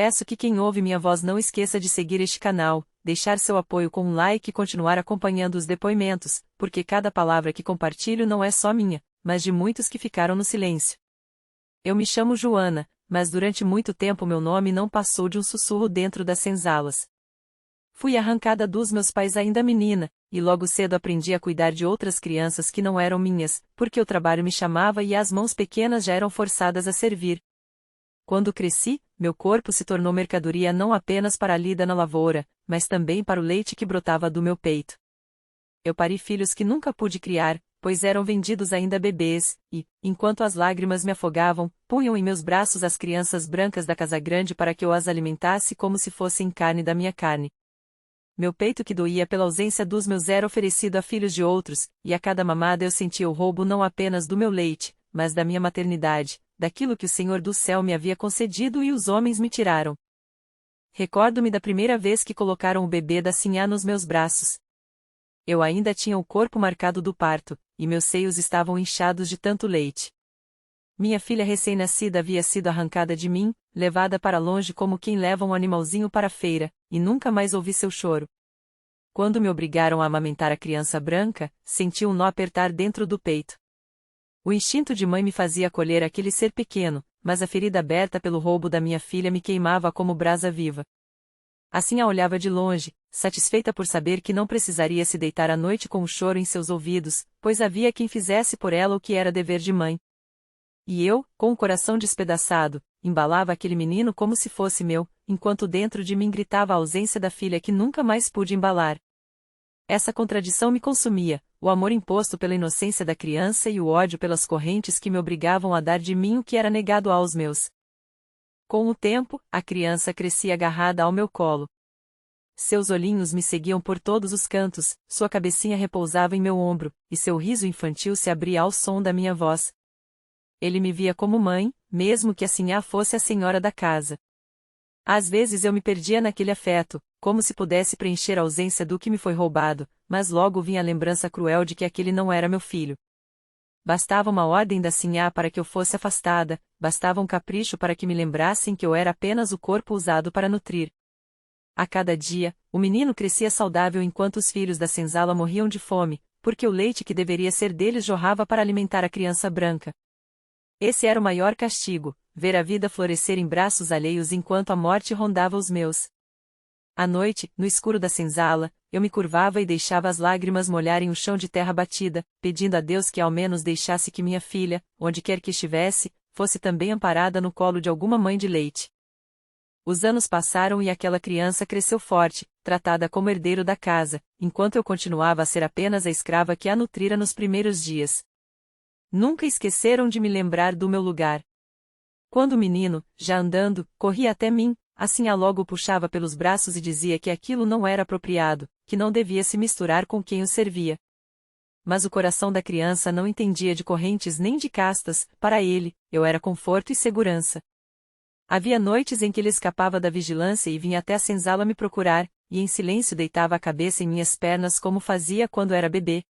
Peço que quem ouve minha voz não esqueça de seguir este canal, deixar seu apoio com um like e continuar acompanhando os depoimentos, porque cada palavra que compartilho não é só minha, mas de muitos que ficaram no silêncio. Eu me chamo Joana, mas durante muito tempo meu nome não passou de um sussurro dentro das senzalas. Fui arrancada dos meus pais ainda menina, e logo cedo aprendi a cuidar de outras crianças que não eram minhas, porque o trabalho me chamava e as mãos pequenas já eram forçadas a servir. Quando cresci, meu corpo se tornou mercadoria não apenas para a lida na lavoura, mas também para o leite que brotava do meu peito. Eu pari filhos que nunca pude criar, pois eram vendidos ainda bebês, e, enquanto as lágrimas me afogavam, punham em meus braços as crianças brancas da casa grande para que eu as alimentasse como se fossem carne da minha carne. Meu peito que doía pela ausência dos meus era oferecido a filhos de outros, e a cada mamada eu sentia o roubo não apenas do meu leite, mas da minha maternidade, daquilo que o Senhor do céu me havia concedido e os homens me tiraram. Recordo-me da primeira vez que colocaram o bebê da Sinhá nos meus braços. Eu ainda tinha o corpo marcado do parto, e meus seios estavam inchados de tanto leite. Minha filha recém-nascida havia sido arrancada de mim, levada para longe como quem leva um animalzinho para a feira, e nunca mais ouvi seu choro. Quando me obrigaram a amamentar a criança branca, senti um nó apertar dentro do peito. O instinto de mãe me fazia acolher aquele ser pequeno, mas a ferida aberta pelo roubo da minha filha me queimava como brasa viva. Assim a olhava de longe, satisfeita por saber que não precisaria se deitar à noite com o choro em seus ouvidos, pois havia quem fizesse por ela o que era dever de mãe. E eu, com o coração despedaçado, embalava aquele menino como se fosse meu, enquanto dentro de mim gritava a ausência da filha que nunca mais pude embalar. Essa contradição me consumia, o amor imposto pela inocência da criança e o ódio pelas correntes que me obrigavam a dar de mim o que era negado aos meus. Com o tempo, a criança crescia agarrada ao meu colo. Seus olhinhos me seguiam por todos os cantos, sua cabecinha repousava em meu ombro, e seu riso infantil se abria ao som da minha voz. Ele me via como mãe, mesmo que a Sinhá fosse a senhora da casa. Às vezes eu me perdia naquele afeto, como se pudesse preencher a ausência do que me foi roubado, mas logo vinha a lembrança cruel de que aquele não era meu filho. Bastava uma ordem da Sinhá para que eu fosse afastada, bastava um capricho para que me lembrassem que eu era apenas o corpo usado para nutrir. A cada dia, o menino crescia saudável enquanto os filhos da senzala morriam de fome, porque o leite que deveria ser deles jorrava para alimentar a criança branca. Esse era o maior castigo, ver a vida florescer em braços alheios enquanto a morte rondava os meus. À noite, no escuro da senzala, eu me curvava e deixava as lágrimas molharem o chão de terra batida, pedindo a Deus que ao menos deixasse que minha filha, onde quer que estivesse, fosse também amparada no colo de alguma mãe de leite. Os anos passaram e aquela criança cresceu forte, tratada como herdeiro da casa, enquanto eu continuava a ser apenas a escrava que a nutrira nos primeiros dias. Nunca esqueceram de me lembrar do meu lugar. Quando o menino, já andando, corria até mim, a Sinhá logo o puxava pelos braços e dizia que aquilo não era apropriado, que não devia se misturar com quem o servia. Mas o coração da criança não entendia de correntes nem de castas, para ele, eu era conforto e segurança. Havia noites em que ele escapava da vigilância e vinha até a senzala me procurar, e em silêncio deitava a cabeça em minhas pernas como fazia quando era bebê.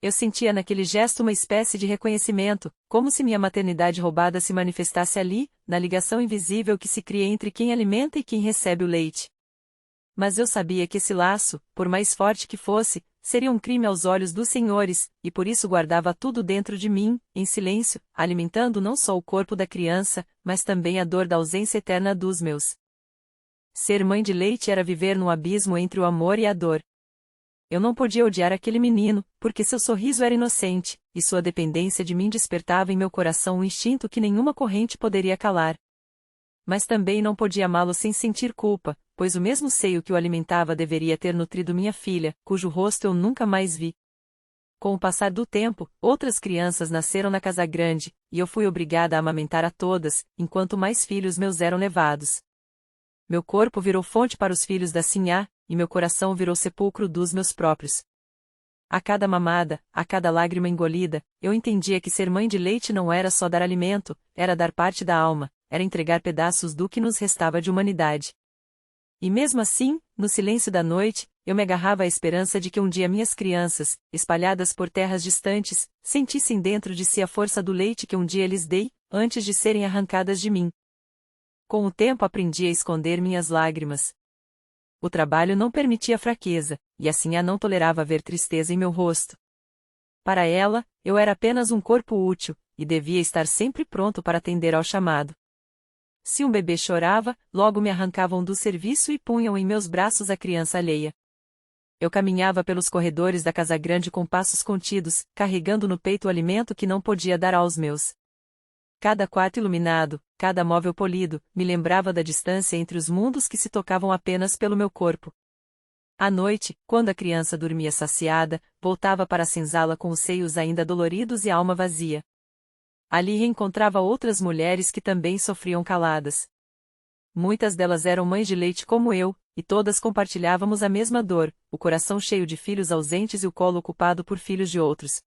Eu sentia naquele gesto uma espécie de reconhecimento, como se minha maternidade roubada se manifestasse ali, na ligação invisível que se cria entre quem alimenta e quem recebe o leite. Mas eu sabia que esse laço, por mais forte que fosse, seria um crime aos olhos dos senhores, e por isso guardava tudo dentro de mim, em silêncio, alimentando não só o corpo da criança, mas também a dor da ausência eterna dos meus. Ser mãe de leite era viver num abismo entre o amor e a dor. Eu não podia odiar aquele menino, porque seu sorriso era inocente, e sua dependência de mim despertava em meu coração um instinto que nenhuma corrente poderia calar. Mas também não podia amá-lo sem sentir culpa, pois o mesmo seio que o alimentava deveria ter nutrido minha filha, cujo rosto eu nunca mais vi. Com o passar do tempo, outras crianças nasceram na casa grande, e eu fui obrigada a amamentar a todas, enquanto mais filhos meus eram levados. Meu corpo virou fonte para os filhos da Sinhá, e meu coração virou sepulcro dos meus próprios. A cada mamada, a cada lágrima engolida, eu entendia que ser mãe de leite não era só dar alimento, era dar parte da alma, era entregar pedaços do que nos restava de humanidade. E mesmo assim, no silêncio da noite, eu me agarrava à esperança de que um dia minhas crianças, espalhadas por terras distantes, sentissem dentro de si a força do leite que um dia lhes dei, antes de serem arrancadas de mim. Com o tempo aprendi a esconder minhas lágrimas. O trabalho não permitia fraqueza, e a Sinhá não tolerava ver tristeza em meu rosto. Para ela, eu era apenas um corpo útil, e devia estar sempre pronto para atender ao chamado. Se um bebê chorava, logo me arrancavam do serviço e punham em meus braços a criança alheia. Eu caminhava pelos corredores da casa grande com passos contidos, carregando no peito o alimento que não podia dar aos meus. Cada quarto iluminado, cada móvel polido, me lembrava da distância entre os mundos que se tocavam apenas pelo meu corpo. À noite, quando a criança dormia saciada, voltava para a senzala com os seios ainda doloridos e a alma vazia. Ali reencontrava outras mulheres que também sofriam caladas. Muitas delas eram mães de leite como eu, e todas compartilhávamos a mesma dor, o coração cheio de filhos ausentes e o colo ocupado por filhos de outros.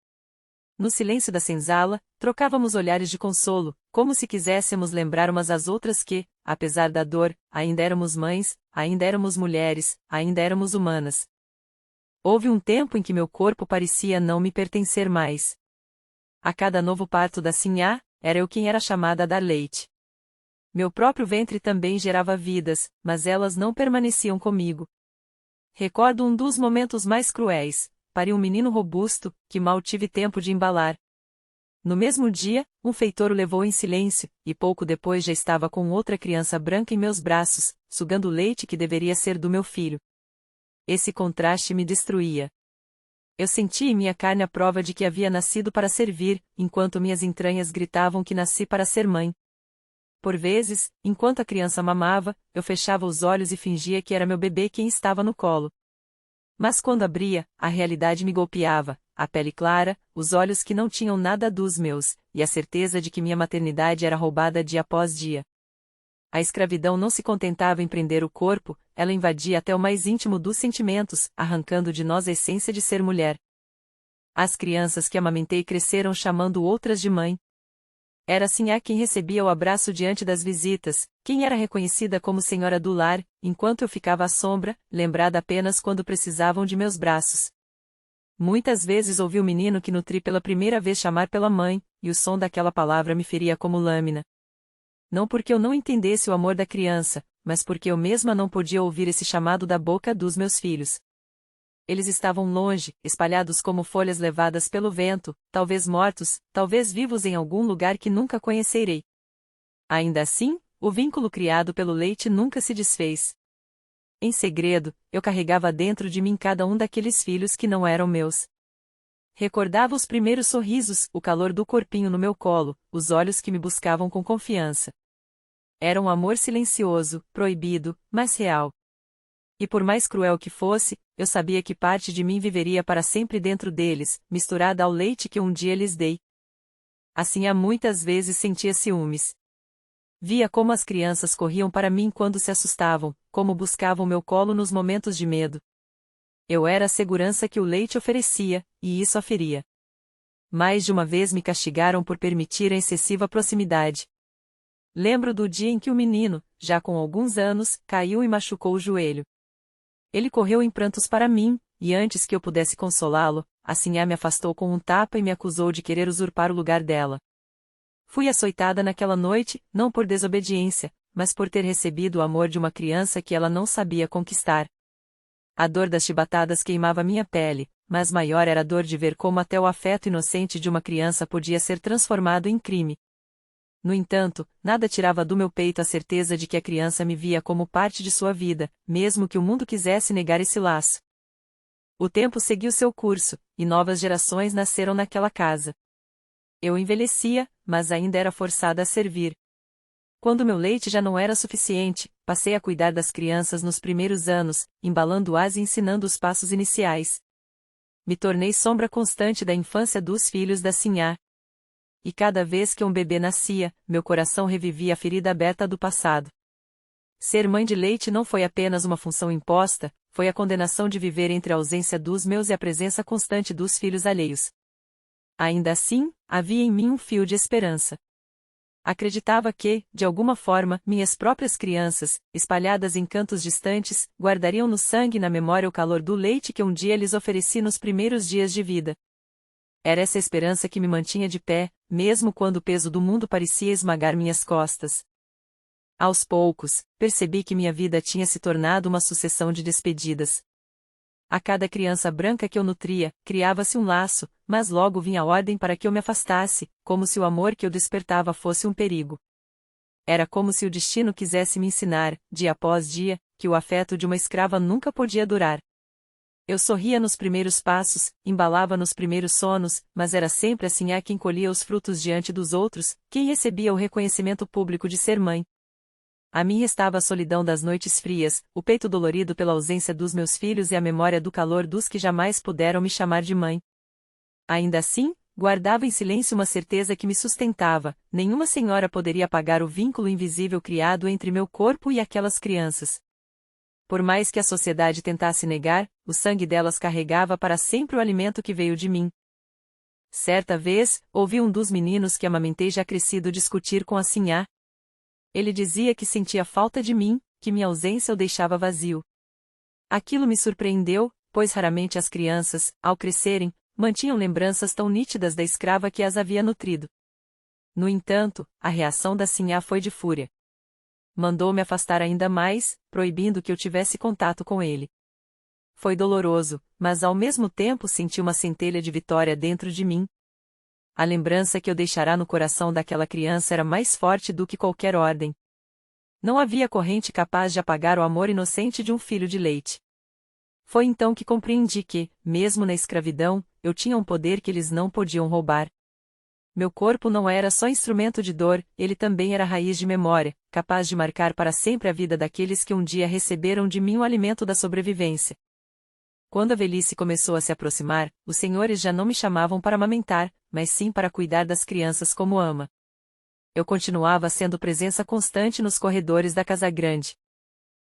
No silêncio da senzala, trocávamos olhares de consolo, como se quiséssemos lembrar umas às outras que, apesar da dor, ainda éramos mães, ainda éramos mulheres, ainda éramos humanas. Houve um tempo em que meu corpo parecia não me pertencer mais. A cada novo parto da Sinhá, era eu quem era chamada a dar leite. Meu próprio ventre também gerava vidas, mas elas não permaneciam comigo. Recordo um dos momentos mais cruéis. Pari um menino robusto, que mal tive tempo de embalar. No mesmo dia, um feitor o levou em silêncio, e pouco depois já estava com outra criança branca em meus braços, sugando o leite que deveria ser do meu filho. Esse contraste me destruía. Eu senti em minha carne a prova de que havia nascido para servir, enquanto minhas entranhas gritavam que nasci para ser mãe. Por vezes, enquanto a criança mamava, eu fechava os olhos e fingia que era meu bebê quem estava no colo. Mas quando abria, a realidade me golpeava, a pele clara, os olhos que não tinham nada dos meus, e a certeza de que minha maternidade era roubada dia após dia. A escravidão não se contentava em prender o corpo, ela invadia até o mais íntimo dos sentimentos, arrancando de nós a essência de ser mulher. As crianças que amamentei cresceram chamando outras de mãe. Era Sinhá quem recebia o abraço diante das visitas, quem era reconhecida como senhora do lar, enquanto eu ficava à sombra, lembrada apenas quando precisavam de meus braços. Muitas vezes ouvi o menino que nutri pela primeira vez chamar pela mãe, e o som daquela palavra me feria como lâmina. Não porque eu não entendesse o amor da criança, mas porque eu mesma não podia ouvir esse chamado da boca dos meus filhos. Eles estavam longe, espalhados como folhas levadas pelo vento, talvez mortos, talvez vivos em algum lugar que nunca conhecerei. Ainda assim, o vínculo criado pelo leite nunca se desfez. Em segredo, eu carregava dentro de mim cada um daqueles filhos que não eram meus. Recordava os primeiros sorrisos, o calor do corpinho no meu colo, os olhos que me buscavam com confiança. Era um amor silencioso, proibido, mas real. E por mais cruel que fosse, eu sabia que parte de mim viveria para sempre dentro deles, misturada ao leite que um dia lhes dei. Assim, há muitas vezes sentia ciúmes. Via como as crianças corriam para mim quando se assustavam, como buscavam meu colo nos momentos de medo. Eu era a segurança que o leite oferecia, e isso a feria. Mais de uma vez me castigaram por permitir a excessiva proximidade. Lembro do dia em que o menino, já com alguns anos, caiu e machucou o joelho. Ele correu em prantos para mim, e antes que eu pudesse consolá-lo, a Sinhá me afastou com um tapa e me acusou de querer usurpar o lugar dela. Fui açoitada naquela noite, não por desobediência, mas por ter recebido o amor de uma criança que ela não sabia conquistar. A dor das chibatadas queimava minha pele, mas maior era a dor de ver como até o afeto inocente de uma criança podia ser transformado em crime. No entanto, nada tirava do meu peito a certeza de que a criança me via como parte de sua vida, mesmo que o mundo quisesse negar esse laço. O tempo seguiu seu curso, e novas gerações nasceram naquela casa. Eu envelhecia, mas ainda era forçada a servir. Quando meu leite já não era suficiente, passei a cuidar das crianças nos primeiros anos, embalando-as e ensinando os passos iniciais. Me tornei sombra constante da infância dos filhos da Sinhá. E cada vez que um bebê nascia, meu coração revivia a ferida aberta do passado. Ser mãe de leite não foi apenas uma função imposta, foi a condenação de viver entre a ausência dos meus e a presença constante dos filhos alheios. Ainda assim, havia em mim um fio de esperança. Acreditava que, de alguma forma, minhas próprias crianças, espalhadas em cantos distantes, guardariam no sangue e na memória o calor do leite que um dia lhes ofereci nos primeiros dias de vida. Era essa esperança que me mantinha de pé, mesmo quando o peso do mundo parecia esmagar minhas costas. Aos poucos, percebi que minha vida tinha se tornado uma sucessão de despedidas. A cada criança branca que eu nutria, criava-se um laço, mas logo vinha a ordem para que eu me afastasse, como se o amor que eu despertava fosse um perigo. Era como se o destino quisesse me ensinar, dia após dia, que o afeto de uma escrava nunca podia durar. Eu sorria nos primeiros passos, embalava nos primeiros sonos, mas era sempre a Sinhá quem colhia os frutos diante dos outros, quem recebia o reconhecimento público de ser mãe. A mim restava a solidão das noites frias, o peito dolorido pela ausência dos meus filhos e a memória do calor dos que jamais puderam me chamar de mãe. Ainda assim, guardava em silêncio uma certeza que me sustentava: nenhuma senhora poderia apagar o vínculo invisível criado entre meu corpo e aquelas crianças. Por mais que a sociedade tentasse negar, o sangue delas carregava para sempre o alimento que veio de mim. Certa vez, ouvi um dos meninos que amamentei já crescido discutir com a Sinhá. Ele dizia que sentia falta de mim, que minha ausência o deixava vazio. Aquilo me surpreendeu, pois raramente as crianças, ao crescerem, mantinham lembranças tão nítidas da escrava que as havia nutrido. No entanto, a reação da Sinhá foi de fúria. Mandou-me afastar ainda mais, proibindo que eu tivesse contato com ele. Foi doloroso, mas ao mesmo tempo senti uma centelha de vitória dentro de mim. A lembrança que eu deixara no coração daquela criança era mais forte do que qualquer ordem. Não havia corrente capaz de apagar o amor inocente de um filho de leite. Foi então que compreendi que, mesmo na escravidão, eu tinha um poder que eles não podiam roubar. Meu corpo não era só instrumento de dor, ele também era raiz de memória, capaz de marcar para sempre a vida daqueles que um dia receberam de mim o alimento da sobrevivência. Quando a velhice começou a se aproximar, os senhores já não me chamavam para amamentar, mas sim para cuidar das crianças como ama. Eu continuava sendo presença constante nos corredores da casa grande.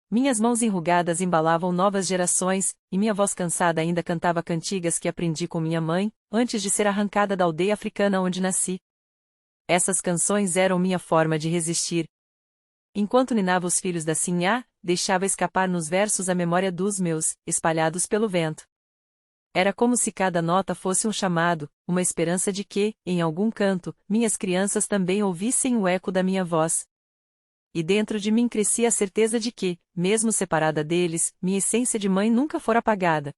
Minhas mãos enrugadas embalavam novas gerações, e minha voz cansada ainda cantava cantigas que aprendi com minha mãe, antes de ser arrancada da aldeia africana onde nasci. Essas canções eram minha forma de resistir. Enquanto ninava os filhos da Sinhá, deixava escapar nos versos a memória dos meus, espalhados pelo vento. Era como se cada nota fosse um chamado, uma esperança de que, em algum canto, minhas crianças também ouvissem o eco da minha voz. E dentro de mim crescia a certeza de que, mesmo separada deles, minha essência de mãe nunca fora apagada.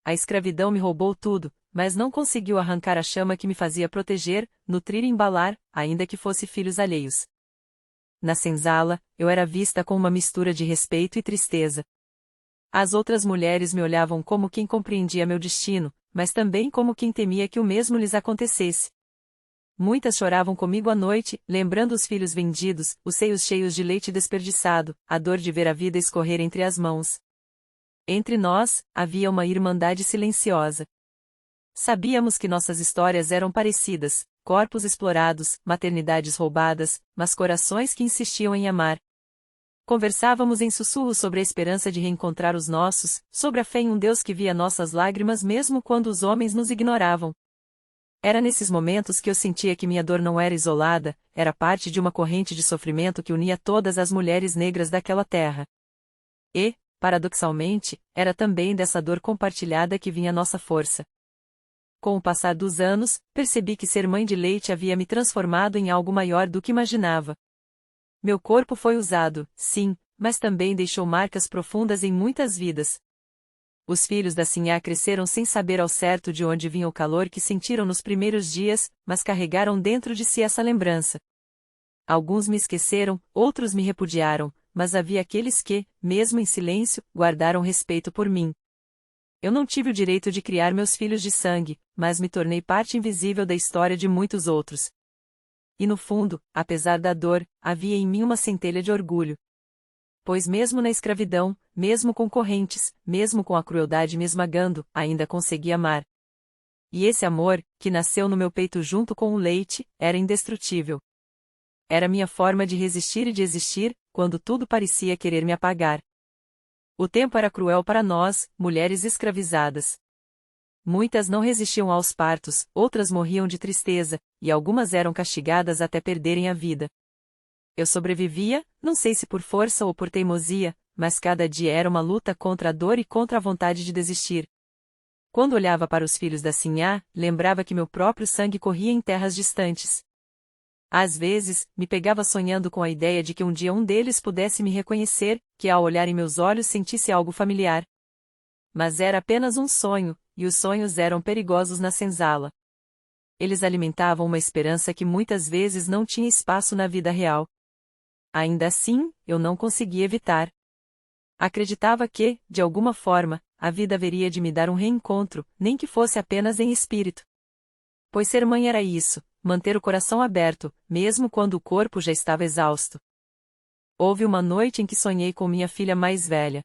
A escravidão me roubou tudo, mas não conseguiu arrancar a chama que me fazia proteger, nutrir e embalar, ainda que fosse filhos alheios. Na senzala, eu era vista com uma mistura de respeito e tristeza. As outras mulheres me olhavam como quem compreendia meu destino, mas também como quem temia que o mesmo lhes acontecesse. Muitas choravam comigo à noite, lembrando os filhos vendidos, os seios cheios de leite desperdiçado, a dor de ver a vida escorrer entre as mãos. Entre nós, havia uma irmandade silenciosa. Sabíamos que nossas histórias eram parecidas, corpos explorados, maternidades roubadas, mas corações que insistiam em amar. Conversávamos em sussurros sobre a esperança de reencontrar os nossos, sobre a fé em um Deus que via nossas lágrimas mesmo quando os homens nos ignoravam. Era nesses momentos que eu sentia que minha dor não era isolada, era parte de uma corrente de sofrimento que unia todas as mulheres negras daquela terra. E, paradoxalmente, era também dessa dor compartilhada que vinha nossa força. Com o passar dos anos, percebi que ser mãe de leite havia me transformado em algo maior do que imaginava. Meu corpo foi usado, sim, mas também deixou marcas profundas em muitas vidas. Os filhos da Sinhá cresceram sem saber ao certo de onde vinha o calor que sentiram nos primeiros dias, mas carregaram dentro de si essa lembrança. Alguns me esqueceram, outros me repudiaram, mas havia aqueles que, mesmo em silêncio, guardaram respeito por mim. Eu não tive o direito de criar meus filhos de sangue, mas me tornei parte invisível da história de muitos outros. E no fundo, apesar da dor, havia em mim uma centelha de orgulho. Pois mesmo na escravidão, mesmo com correntes, mesmo com a crueldade me esmagando, ainda consegui amar. E esse amor, que nasceu no meu peito junto com o leite, era indestrutível. Era minha forma de resistir e de existir, quando tudo parecia querer me apagar. O tempo era cruel para nós, mulheres escravizadas. Muitas não resistiam aos partos, outras morriam de tristeza, e algumas eram castigadas até perderem a vida. Eu sobrevivia, não sei se por força ou por teimosia, mas cada dia era uma luta contra a dor e contra a vontade de desistir. Quando olhava para os filhos da Sinhá, lembrava que meu próprio sangue corria em terras distantes. Às vezes, me pegava sonhando com a ideia de que um dia um deles pudesse me reconhecer, que ao olhar em meus olhos sentisse algo familiar. Mas era apenas um sonho, e os sonhos eram perigosos na senzala. Eles alimentavam uma esperança que muitas vezes não tinha espaço na vida real. Ainda assim, eu não conseguia evitar. Acreditava que, de alguma forma, a vida haveria de me dar um reencontro, nem que fosse apenas em espírito. Pois ser mãe era isso, manter o coração aberto, mesmo quando o corpo já estava exausto. Houve uma noite em que sonhei com minha filha mais velha.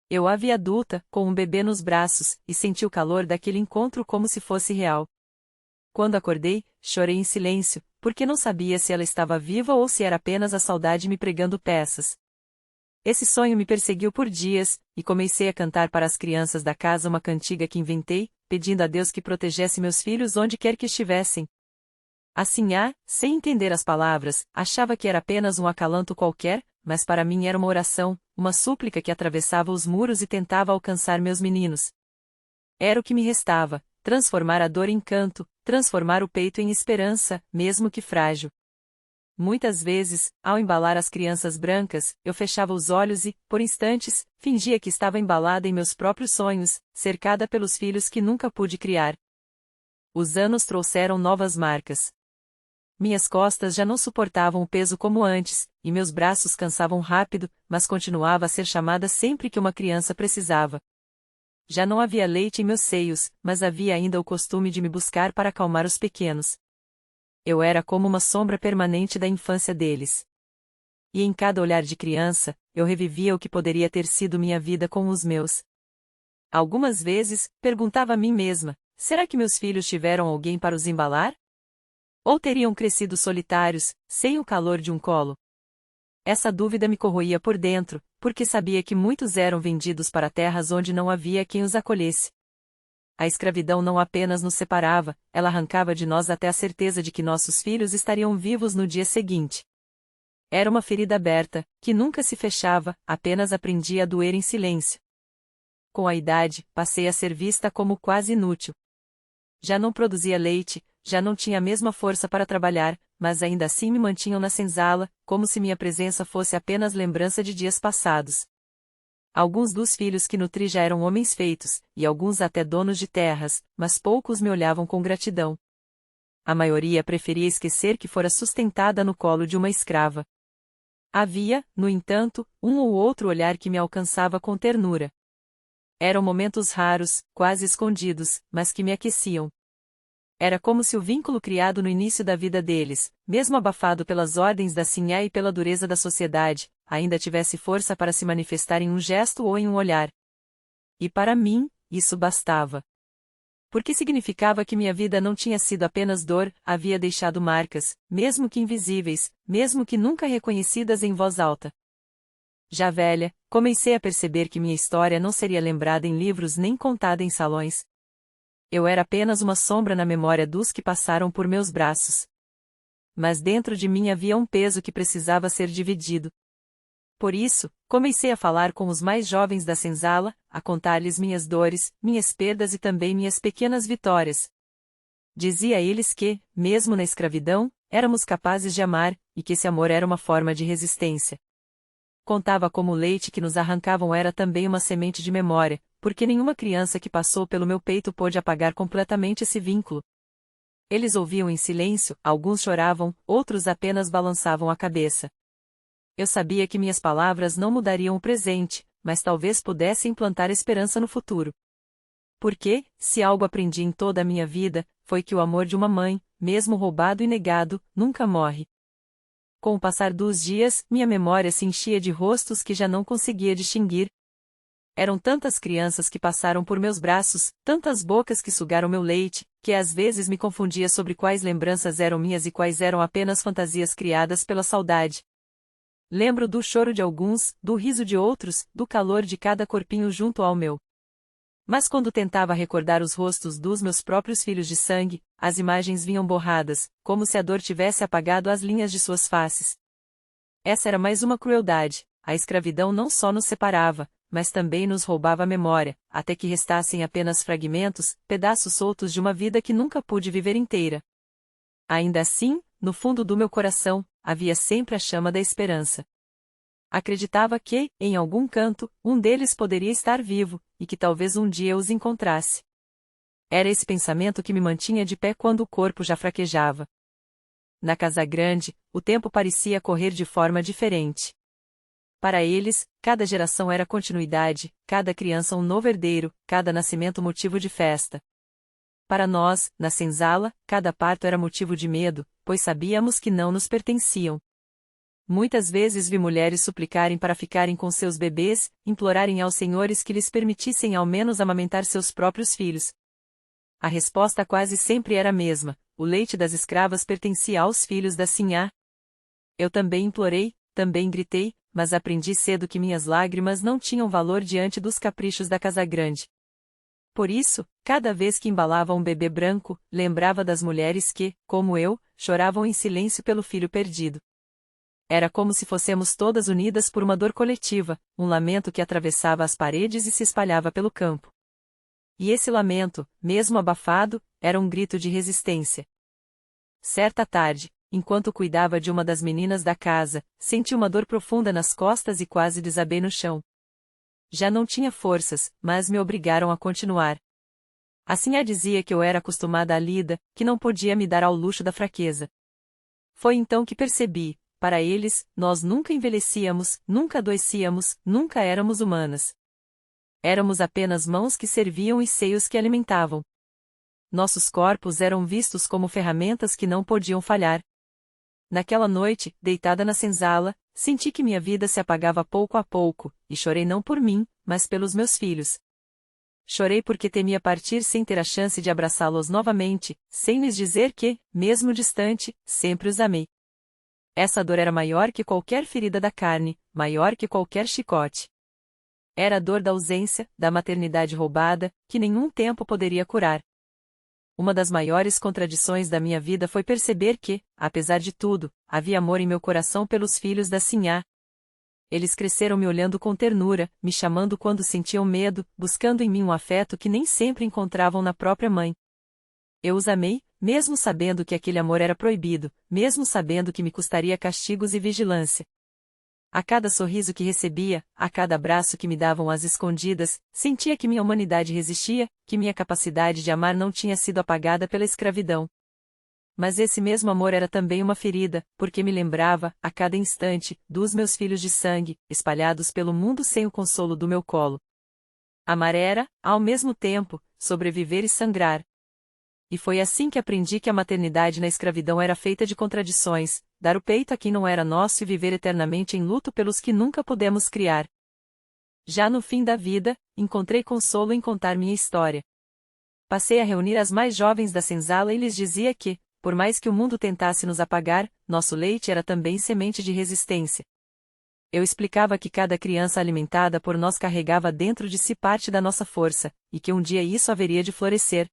Eu a vi adulta, com um bebê nos braços, e senti o calor daquele encontro como se fosse real. Quando acordei, chorei em silêncio, porque não sabia se ela estava viva ou se era apenas a saudade me pregando peças. Esse sonho me perseguiu por dias, e comecei a cantar para as crianças da casa uma cantiga que inventei, pedindo a Deus que protegesse meus filhos onde quer que estivessem. Assim, sem entender as palavras, achava que era apenas um acalanto qualquer, mas para mim era uma oração, uma súplica que atravessava os muros e tentava alcançar meus meninos. Era o que me restava, transformar a dor em canto, transformar o peito em esperança, mesmo que frágil. Muitas vezes, ao embalar as crianças brancas, eu fechava os olhos e, por instantes, fingia que estava embalada em meus próprios sonhos, cercada pelos filhos que nunca pude criar. Os anos trouxeram novas marcas. Minhas costas já não suportavam o peso como antes, e meus braços cansavam rápido, mas continuava a ser chamada sempre que uma criança precisava. Já não havia leite em meus seios, mas havia ainda o costume de me buscar para acalmar os pequenos. Eu era como uma sombra permanente da infância deles. E em cada olhar de criança, eu revivia o que poderia ter sido minha vida com os meus. Algumas vezes, perguntava a mim mesma, será que meus filhos tiveram alguém para os embalar? Ou teriam crescido solitários, sem o calor de um colo? Essa dúvida me corroía por dentro, porque sabia que muitos eram vendidos para terras onde não havia quem os acolhesse. A escravidão não apenas nos separava, ela arrancava de nós até a certeza de que nossos filhos estariam vivos no dia seguinte. Era uma ferida aberta, que nunca se fechava, apenas aprendia a doer em silêncio. Com a idade, passei a ser vista como quase inútil. Já não produzia leite, já não tinha a mesma força para trabalhar, mas ainda assim me mantinham na senzala, como se minha presença fosse apenas lembrança de dias passados. Alguns dos filhos que nutri já eram homens feitos, e alguns até donos de terras, mas poucos me olhavam com gratidão. A maioria preferia esquecer que fora sustentada no colo de uma escrava. Havia, no entanto, um ou outro olhar que me alcançava com ternura. Eram momentos raros, quase escondidos, mas que me aqueciam. Era como se o vínculo criado no início da vida deles, mesmo abafado pelas ordens da Sinhá e pela dureza da sociedade, ainda tivesse força para se manifestar em um gesto ou em um olhar. E para mim, isso bastava. Porque significava que minha vida não tinha sido apenas dor, havia deixado marcas, mesmo que invisíveis, mesmo que nunca reconhecidas em voz alta. Já velha, comecei a perceber que minha história não seria lembrada em livros nem contada em salões. Eu era apenas uma sombra na memória dos que passaram por meus braços. Mas dentro de mim havia um peso que precisava ser dividido. Por isso, comecei a falar com os mais jovens da senzala, a contar-lhes minhas dores, minhas perdas e também minhas pequenas vitórias. Dizia a eles que, mesmo na escravidão, éramos capazes de amar, e que esse amor era uma forma de resistência. Contava como o leite que nos arrancavam era também uma semente de memória, porque nenhuma criança que passou pelo meu peito pôde apagar completamente esse vínculo. Eles ouviam em silêncio, alguns choravam, outros apenas balançavam a cabeça. Eu sabia que minhas palavras não mudariam o presente, mas talvez pudessem implantar esperança no futuro. Porque, se algo aprendi em toda a minha vida, foi que o amor de uma mãe, mesmo roubado e negado, nunca morre. Com o passar dos dias, minha memória se enchia de rostos que já não conseguia distinguir. Eram tantas crianças que passaram por meus braços, tantas bocas que sugaram meu leite, que às vezes me confundia sobre quais lembranças eram minhas e quais eram apenas fantasias criadas pela saudade. Lembro do choro de alguns, do riso de outros, do calor de cada corpinho junto ao meu. Mas quando tentava recordar os rostos dos meus próprios filhos de sangue, as imagens vinham borradas, como se a dor tivesse apagado as linhas de suas faces. Essa era mais uma crueldade, a escravidão não só nos separava, mas também nos roubava a memória, até que restassem apenas fragmentos, pedaços soltos de uma vida que nunca pude viver inteira. Ainda assim, no fundo do meu coração, havia sempre a chama da esperança. Acreditava que, em algum canto, um deles poderia estar vivo, e que talvez um dia os encontrasse. Era esse pensamento que me mantinha de pé quando o corpo já fraquejava. Na casa grande, o tempo parecia correr de forma diferente. Para eles, cada geração era continuidade, cada criança um novo herdeiro, cada nascimento motivo de festa. Para nós, na senzala, cada parto era motivo de medo, pois sabíamos que não nos pertenciam. Muitas vezes vi mulheres suplicarem para ficarem com seus bebês, implorarem aos senhores que lhes permitissem ao menos amamentar seus próprios filhos. A resposta quase sempre era a mesma: o leite das escravas pertencia aos filhos da sinhá. Eu também implorei, também gritei, mas aprendi cedo que minhas lágrimas não tinham valor diante dos caprichos da casa grande. Por isso, cada vez que embalava um bebê branco, lembrava das mulheres que, como eu, choravam em silêncio pelo filho perdido. Era como se fossemos todas unidas por uma dor coletiva, um lamento que atravessava as paredes e se espalhava pelo campo. E esse lamento, mesmo abafado, era um grito de resistência. Certa tarde, enquanto cuidava de uma das meninas da casa, senti uma dor profunda nas costas e quase desabei no chão. Já não tinha forças, mas me obrigaram a continuar. A sinhá dizia que eu era acostumada à lida, que não podia me dar ao luxo da fraqueza. Foi então que percebi: para eles, nós nunca envelhecíamos, nunca adoecíamos, nunca éramos humanas. Éramos apenas mãos que serviam e seios que alimentavam. Nossos corpos eram vistos como ferramentas que não podiam falhar. Naquela noite, deitada na senzala, senti que minha vida se apagava pouco a pouco, e chorei não por mim, mas pelos meus filhos. Chorei porque temia partir sem ter a chance de abraçá-los novamente, sem lhes dizer que, mesmo distante, sempre os amei. Essa dor era maior que qualquer ferida da carne, maior que qualquer chicote. Era a dor da ausência, da maternidade roubada, que nenhum tempo poderia curar. Uma das maiores contradições da minha vida foi perceber que, apesar de tudo, havia amor em meu coração pelos filhos da sinhá. Eles cresceram me olhando com ternura, me chamando quando sentiam medo, buscando em mim um afeto que nem sempre encontravam na própria mãe. Eu os amei, mesmo sabendo que aquele amor era proibido, mesmo sabendo que me custaria castigos e vigilância. A cada sorriso que recebia, a cada abraço que me davam às escondidas, sentia que minha humanidade resistia, que minha capacidade de amar não tinha sido apagada pela escravidão. Mas esse mesmo amor era também uma ferida, porque me lembrava, a cada instante, dos meus filhos de sangue, espalhados pelo mundo sem o consolo do meu colo. Amar era, ao mesmo tempo, sobreviver e sangrar. E foi assim que aprendi que a maternidade na escravidão era feita de contradições, dar o peito a quem não era nosso e viver eternamente em luto pelos que nunca pudemos criar. Já no fim da vida, encontrei consolo em contar minha história. Passei a reunir as mais jovens da senzala e lhes dizia que, por mais que o mundo tentasse nos apagar, nosso leite era também semente de resistência. Eu explicava que cada criança alimentada por nós carregava dentro de si parte da nossa força, e que um dia isso haveria de florescer.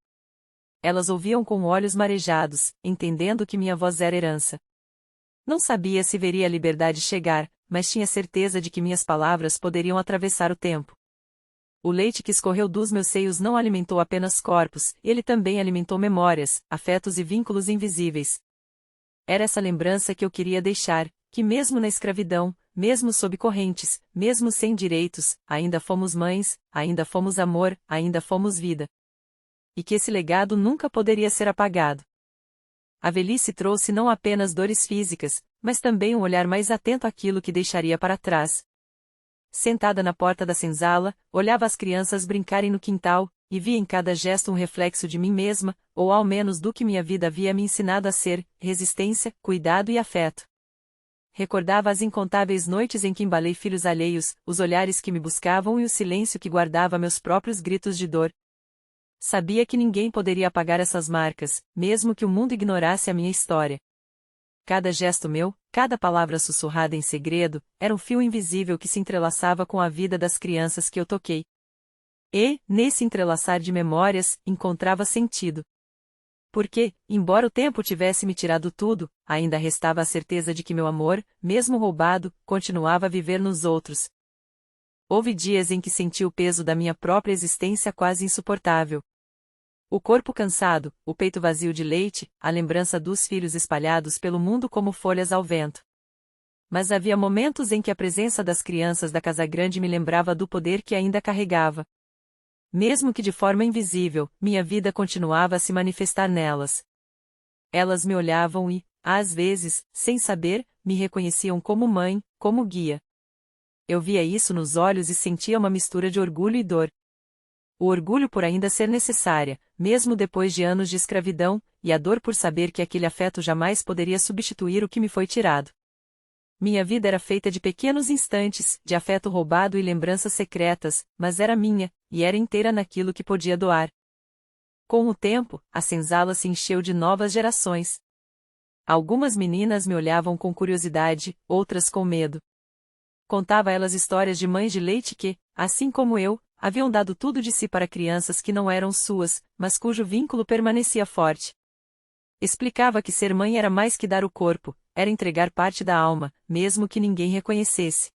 Elas ouviam com olhos marejados, entendendo que minha voz era herança. Não sabia se veria a liberdade chegar, mas tinha certeza de que minhas palavras poderiam atravessar o tempo. O leite que escorreu dos meus seios não alimentou apenas corpos, ele também alimentou memórias, afetos e vínculos invisíveis. Era essa lembrança que eu queria deixar, que mesmo na escravidão, mesmo sob correntes, mesmo sem direitos, ainda fomos mães, ainda fomos amor, ainda fomos vida. E que esse legado nunca poderia ser apagado. A velhice trouxe não apenas dores físicas, mas também um olhar mais atento àquilo que deixaria para trás. Sentada na porta da senzala, olhava as crianças brincarem no quintal, e via em cada gesto um reflexo de mim mesma, ou ao menos do que minha vida havia me ensinado a ser: resistência, cuidado e afeto. Recordava as incontáveis noites em que embalei filhos alheios, os olhares que me buscavam e o silêncio que guardava meus próprios gritos de dor. Sabia que ninguém poderia apagar essas marcas, mesmo que o mundo ignorasse a minha história. Cada gesto meu, cada palavra sussurrada em segredo, era um fio invisível que se entrelaçava com a vida das crianças que eu toquei. E, nesse entrelaçar de memórias, encontrava sentido. Porque, embora o tempo tivesse me tirado tudo, ainda restava a certeza de que meu amor, mesmo roubado, continuava a viver nos outros. Houve dias em que senti o peso da minha própria existência quase insuportável. O corpo cansado, o peito vazio de leite, a lembrança dos filhos espalhados pelo mundo como folhas ao vento. Mas havia momentos em que a presença das crianças da casa grande me lembrava do poder que ainda carregava. Mesmo que de forma invisível, minha vida continuava a se manifestar nelas. Elas me olhavam e, às vezes, sem saber, me reconheciam como mãe, como guia. Eu via isso nos olhos e sentia uma mistura de orgulho e dor. O orgulho por ainda ser necessária, mesmo depois de anos de escravidão, e a dor por saber que aquele afeto jamais poderia substituir o que me foi tirado. Minha vida era feita de pequenos instantes, de afeto roubado e lembranças secretas, mas era minha, e era inteira naquilo que podia doar. Com o tempo, a senzala se encheu de novas gerações. Algumas meninas me olhavam com curiosidade, outras com medo. Contava a elas histórias de mães de leite que, assim como eu, haviam dado tudo de si para crianças que não eram suas, mas cujo vínculo permanecia forte. Explicava que ser mãe era mais que dar o corpo, era entregar parte da alma, mesmo que ninguém reconhecesse.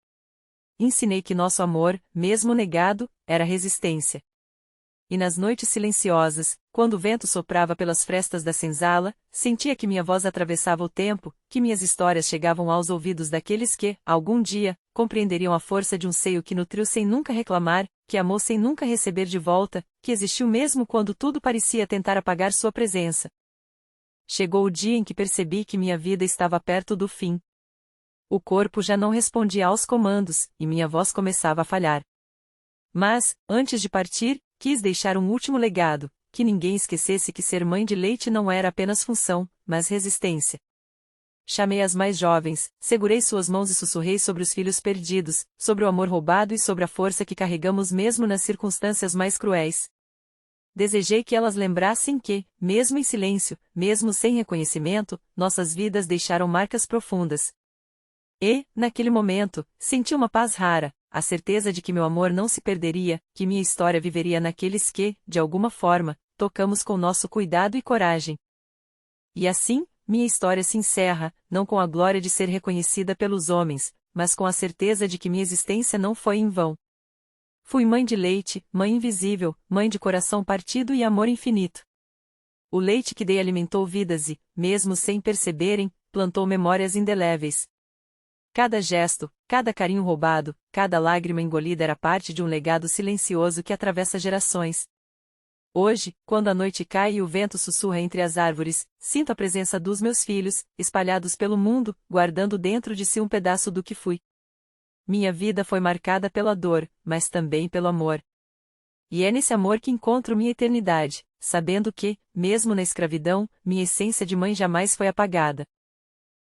Ensinei que nosso amor, mesmo negado, era resistência. E nas noites silenciosas, quando o vento soprava pelas frestas da senzala, sentia que minha voz atravessava o tempo, que minhas histórias chegavam aos ouvidos daqueles que, algum dia, compreenderiam a força de um seio que nutriu sem nunca reclamar, que amou sem nunca receber de volta, que existiu mesmo quando tudo parecia tentar apagar sua presença. Chegou o dia em que percebi que minha vida estava perto do fim. O corpo já não respondia aos comandos, e minha voz começava a falhar. Mas, antes de partir, quis deixar um último legado, que ninguém esquecesse que ser mãe de leite não era apenas função, mas resistência. Chamei as mais jovens, segurei suas mãos e sussurrei sobre os filhos perdidos, sobre o amor roubado e sobre a força que carregamos mesmo nas circunstâncias mais cruéis. Desejei que elas lembrassem que, mesmo em silêncio, mesmo sem reconhecimento, nossas vidas deixaram marcas profundas. E, naquele momento, senti uma paz rara, a certeza de que meu amor não se perderia, que minha história viveria naqueles que, de alguma forma, tocamos com nosso cuidado e coragem. E assim, minha história se encerra, não com a glória de ser reconhecida pelos homens, mas com a certeza de que minha existência não foi em vão. Fui mãe de leite, mãe invisível, mãe de coração partido e amor infinito. O leite que dei alimentou vidas e, mesmo sem perceberem, plantou memórias indeléveis. Cada gesto, cada carinho roubado, cada lágrima engolida era parte de um legado silencioso que atravessa gerações. Hoje, quando a noite cai e o vento sussurra entre as árvores, sinto a presença dos meus filhos, espalhados pelo mundo, guardando dentro de si um pedaço do que fui. Minha vida foi marcada pela dor, mas também pelo amor. E é nesse amor que encontro minha eternidade, sabendo que, mesmo na escravidão, minha essência de mãe jamais foi apagada.